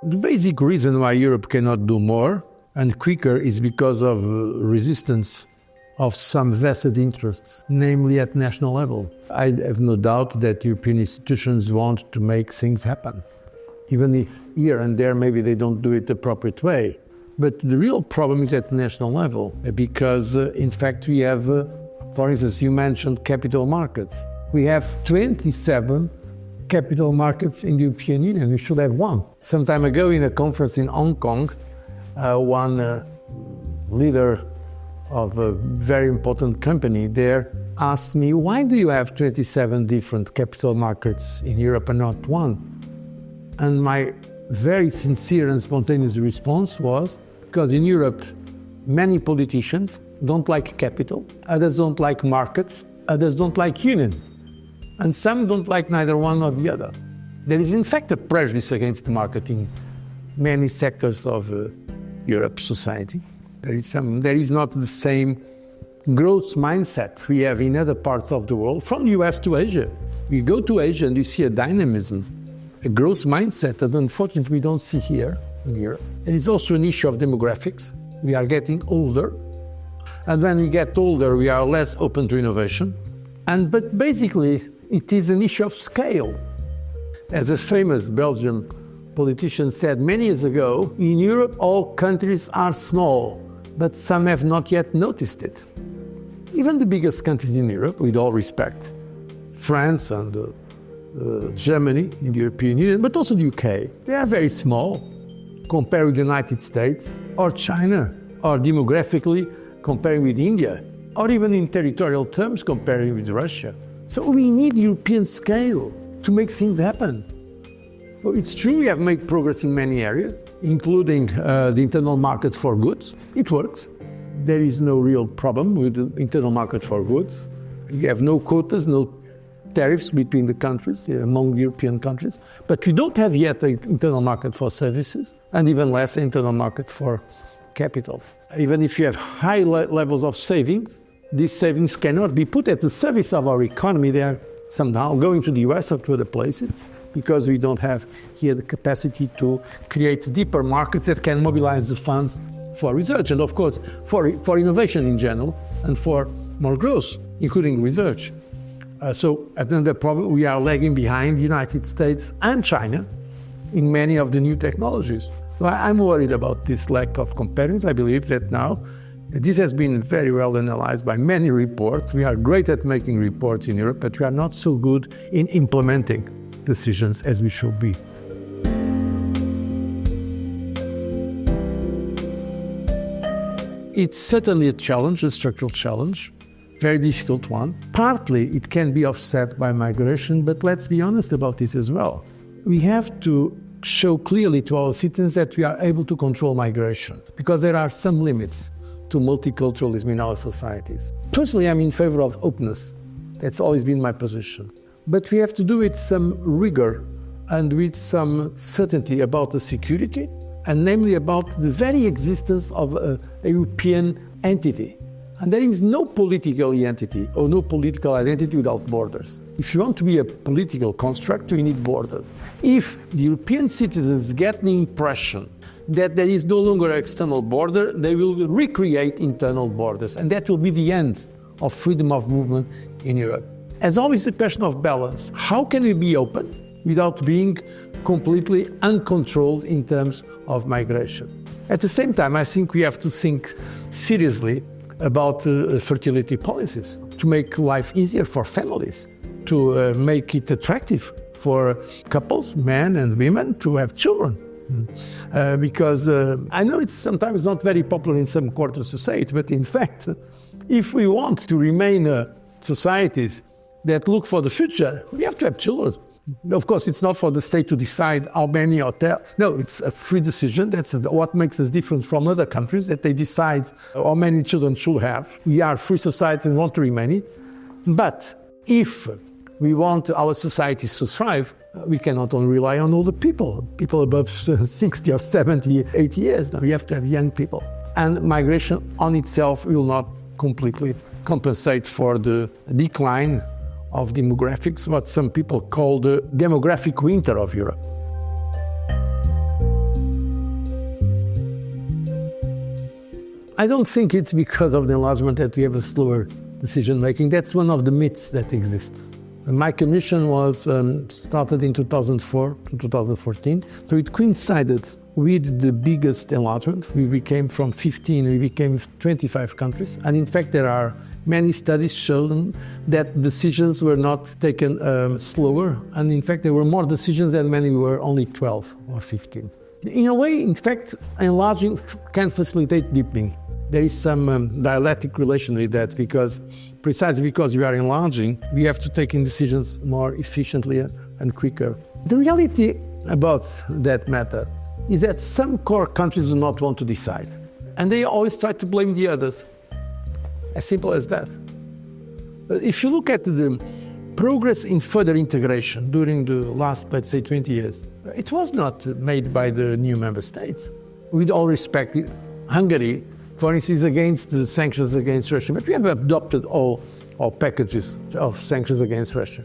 The basic reason why Europe cannot do more and quicker is because of resistance of some vested interests, namely at national level. I have no doubt that European institutions want to make things happen. Even here and there, maybe they don't do it the appropriate way. But the real problem is at the national level, because in fact we have, for instance, you mentioned capital markets. We have 27 capital markets in the European Union. We should have one. Some time ago in a conference in Hong Kong, one leader of a very important company there asked me, why do you have 27 different capital markets in Europe and not one? And my very sincere and spontaneous response was, because in Europe, many politicians don't like capital, others don't like markets, others don't like union, and some don't like neither one nor the other. There is in fact a prejudice against the market in many sectors of Europe's society. There is not the same growth mindset we have in other parts of the world, from the US to Asia. We go to Asia and you see a dynamism, a growth mindset that unfortunately we don't see here in Europe. And it's also an issue of demographics. We are getting older, and when we get older, we are less open to innovation. But basically, it is an issue of scale. As a famous Belgian politician said many years ago, in Europe, all countries are small, but some have not yet noticed it. Even the biggest countries in Europe, with all respect, France and Germany in the European Union, but also the UK, they are very small compared with the United States or China, or demographically comparing with India, or even in territorial terms comparing with Russia. So we need European scale to make things happen. So it's true we have made progress in many areas, including the internal market for goods. It works. There is no real problem with the internal market for goods. You have no quotas, no tariffs between the countries, among the European countries. But we don't have yet an internal market for services, and even less an internal market for capital. Even if you have high levels of savings, these savings cannot be put at the service of our economy. They are somehow going to the US or to other places, because we don't have here the capacity to create deeper markets that can mobilize the funds for research and, of course, for innovation in general and for more growth, including research. So another problem, we are lagging behind the United States and China in many of the new technologies. So I'm worried about this lack of comparison. I believe that now, this has been very well analyzed by many reports. We are great at making reports in Europe, but we are not so good in implementing decisions as we should be. It's certainly a challenge, a structural challenge, very difficult one. Partly it can be offset by migration, but let's be honest about this as well. We have to show clearly to our citizens that we are able to control migration, because there are some limits to multiculturalism in our societies. Personally, I'm in favor of openness. That's always been my position. But we have to do it with some rigor and with some certainty about the security, and namely about the very existence of a European entity. And there is no political entity or no political identity without borders. If you want to be a political construct, you need borders. If the European citizens get the impression that there is no longer an external border, they will recreate internal borders, and that will be the end of freedom of movement in Europe. As always, the question of balance. How can we be open without being completely uncontrolled in terms of migration? At the same time, I think we have to think seriously about fertility policies to make life easier for families, to make it attractive for couples, men and women, to have children. Because I know it's sometimes not very popular in some quarters to say it, but in fact, if we want to remain societies that look for the future, we have to have children. Of course, it's not for the state to decide how many or tell. No, it's a free decision. That's what makes us different from other countries, that they decide how many children should have. We are a free society and want to remain it. But if we want our societies to thrive, we cannot only rely on older people above 60 or 70, 80 years. We have to have young people. And migration on itself will not completely compensate for the decline of demographics, what some people call the demographic winter of Europe. I don't think it's because of the enlargement that we have a slower decision-making. That's one of the myths that exist. My commission was started in 2004 to 2014, so it coincided with the biggest enlargement. We became from 15, we became 25 countries. And in fact, there are many studies showing that decisions were not taken slower. And in fact, there were more decisions than when we were only 12 or 15. In a way, in fact, enlarging can facilitate deepening. There is some dialectic relation with that precisely because we are enlarging, we have to take in decisions more efficiently and quicker. The reality about that matter is that some core countries do not want to decide. And they always try to blame the others. As simple as that. But if you look at the progress in further integration during the last, let's say, 20 years, it was not made by the new member states. With all respect, Hungary, for instance, against the sanctions against Russia, but we have adopted all packages of sanctions against Russia.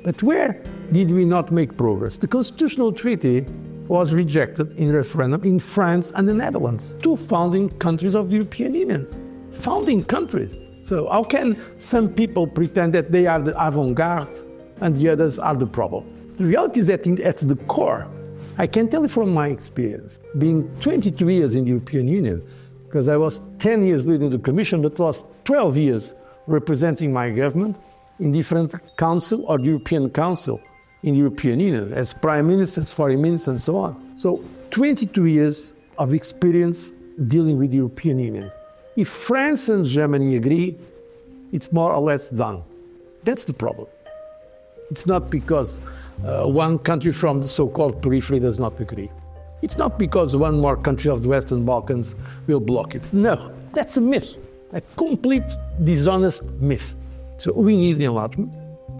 But where did we not make progress? The Constitutional Treaty was rejected in referendum in France and the Netherlands, two founding countries of the European Union. Founding countries. So how can some people pretend that they are the avant-garde and the others are the problem? The reality is that at the core, I can tell you from my experience, being 22 years in the European Union, because I was 10 years leading the Commission, but was 12 years representing my government in different council or European Council in the European Union, as Prime Minister, as Foreign Minister, and so on. So 22 years of experience dealing with the European Union. If France and Germany agree, it's more or less done. That's the problem. It's not because one country from the so-called periphery does not agree. It's not because one more country of the Western Balkans will block it. No, that's a myth, a complete dishonest myth. So we need the enlargement,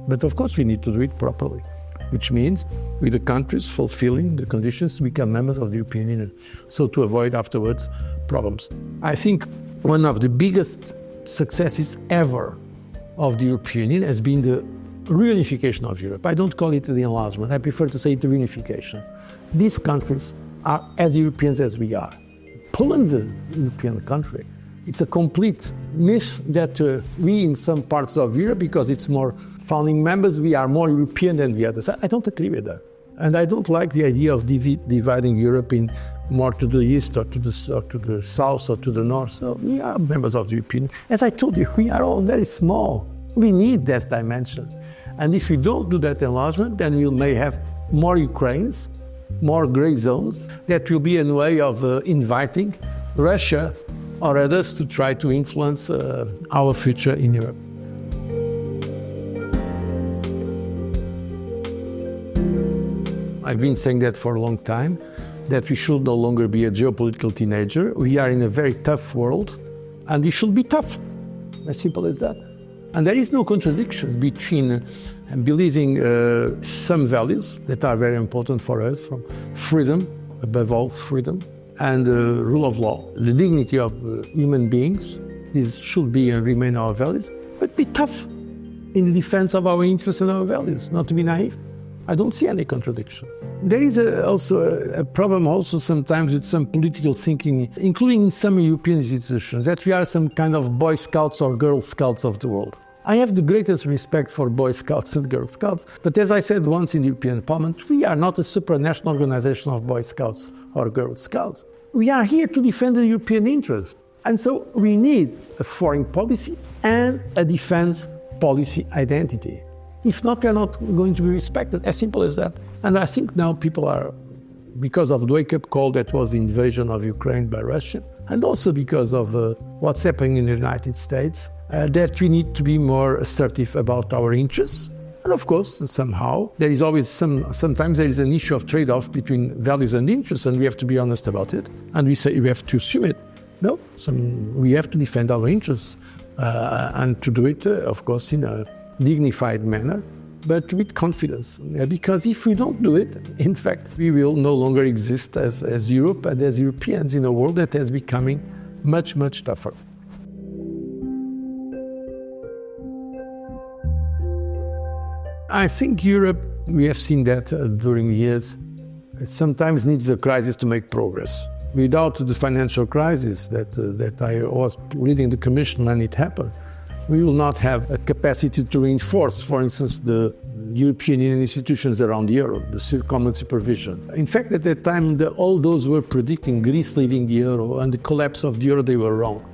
but of course we need to do it properly, which means with the countries fulfilling the conditions to become members of the European Union, so to avoid afterwards problems. I think one of the biggest successes ever of the European Union has been the reunification of Europe. I don't call it the enlargement, I prefer to say the reunification. These countries are as Europeans as we are. Poland is a European country. It's a complete myth that we in some parts of Europe, because it's more founding members, we are more European than the others. I don't agree with that. And I don't like the idea of dividing Europe in more to the east or to the south or to the north. So we are members of the European Union. As I told you, we are all very small. We need that dimension. And if we don't do that enlargement, then we may have more Ukraines, more grey zones. That will be a way of inviting Russia or others to try to influence our future in Europe. I've been saying that for a long time, that we should no longer be a geopolitical teenager. We are in a very tough world, and we should be tough. As simple as that. And there is no contradiction between believing some values that are very important for us, from freedom, above all freedom, and rule of law, the dignity of human beings. These should be and remain our values, but be tough in the defense of our interests and our values, not to be naive. I don't see any contradiction. There is also a problem also sometimes with some political thinking, including in some European institutions, that we are some kind of Boy Scouts or Girl Scouts of the world. I have the greatest respect for Boy Scouts and Girl Scouts, but as I said once in the European Parliament, we are not a supranational organization of Boy Scouts or Girl Scouts. We are here to defend the European interest. And so we need a foreign policy and a defense policy identity. If not, we are not going to be respected, as simple as that. And I think now people are, because of the wake-up call that was the invasion of Ukraine by Russia, and also because of what's happening in the United States, that we need to be more assertive about our interests. And of course, somehow, there is always sometimes there is an issue of trade-off between values and interests, and we have to be honest about it. And we say we have to assume it. No, we have to defend our interests, and to do it, of course, in a dignified manner, but with confidence. Because if we don't do it, in fact, we will no longer exist as Europe and as Europeans in a world that is becoming much, much tougher. I think Europe, we have seen that during the years, it sometimes needs a crisis to make progress. Without the financial crisis that I was leading the Commission when it happened, we will not have a capacity to reinforce, for instance, the European Union institutions around the euro, the common supervision. In fact, at that time, all those who were predicting Greece leaving the euro and the collapse of the euro, they were wrong.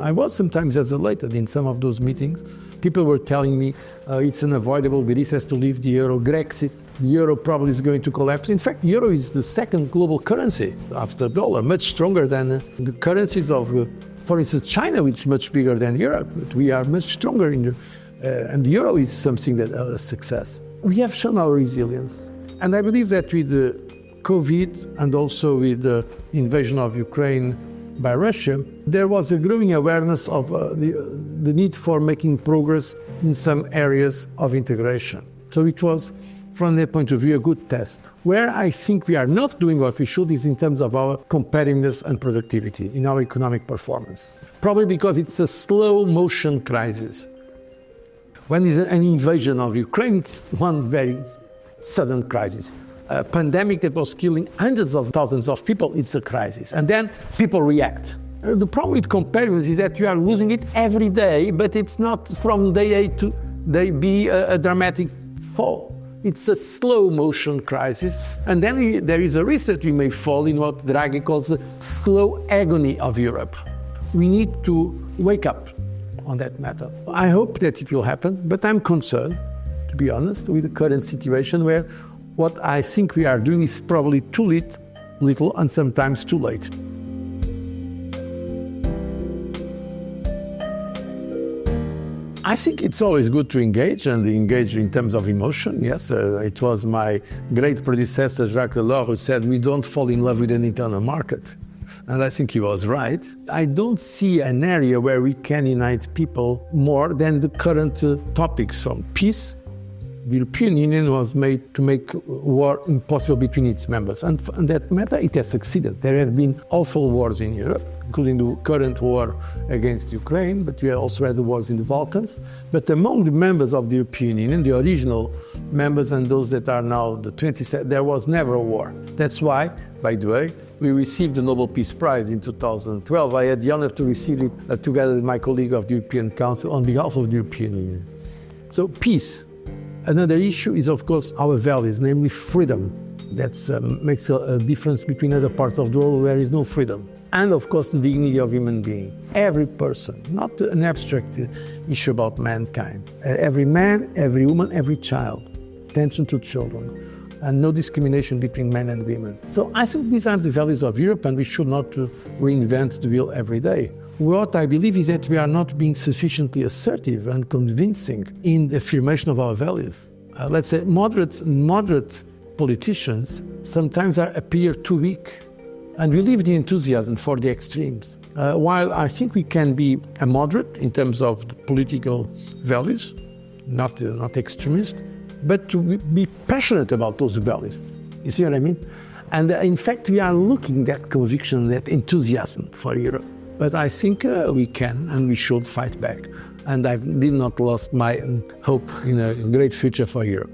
I was sometimes isolated in some of those meetings. People were telling me it's unavoidable, Greece has to leave the euro, Grexit, the euro probably is going to collapse. In fact, the euro is the second global currency after the dollar, much stronger than the currencies of, for instance, China, which is much bigger than Europe. But we are much stronger and the euro is something that a success. We have shown our resilience. And I believe that with the COVID and also with the invasion of Ukraine by Russia, there was a growing awareness of the need for making progress in some areas of integration. So it was, from that point of view, a good test. Where I think we are not doing what we should is in terms of our competitiveness and productivity in our economic performance. Probably because it's a slow motion crisis. When there's an invasion of Ukraine, it's one very sudden crisis. A pandemic that was killing hundreds of thousands of people, it's a crisis. And then people react. The problem with competitiveness is that you are losing it every day, but it's not from day A to day B a dramatic fall. It's a slow motion crisis. And then there is a risk that we may fall in what Draghi calls the slow agony of Europe. We need to wake up on that matter. I hope that it will happen, but I'm concerned, to be honest, with the current situation where what I think we are doing is probably too little and sometimes too late. I think it's always good to engage in terms of emotion. Yes, it was my great predecessor, Jacques Delors, who said, we don't fall in love with an internal market. And I think he was right. I don't see an area where we can unite people more than the current topics from peace. The European Union was made to make war impossible between its members. And on that matter, it has succeeded. There have been awful wars in Europe, including the current war against Ukraine, but we also had the wars in the Balkans. But among the members of the European Union, the original members and those that are now the 27, there was never a war. That's why, by the way, we received the Nobel Peace Prize in 2012. I had the honor to receive it together with my colleague of the European Council on behalf of the European Union. So peace. Another issue is, of course, our values, namely freedom. That makes a difference between other parts of the world where there is no freedom. And, of course, the dignity of human being. Every person, not an abstract issue about mankind. Every man, every woman, every child. Attention to children. And no discrimination between men and women. So I think these are the values of Europe, and we should not reinvent the wheel every day. What I believe is that we are not being sufficiently assertive and convincing in the affirmation of our values. Let's say moderate politicians sometimes appear too weak, and we leave the enthusiasm for the extremes. While I think we can be a moderate in terms of the political values, not extremist, but to be passionate about those values. You see what I mean? And in fact, we are looking at that conviction, that enthusiasm for Europe. But I think we can and we should fight back. And I did not lose my hope in a great future for Europe.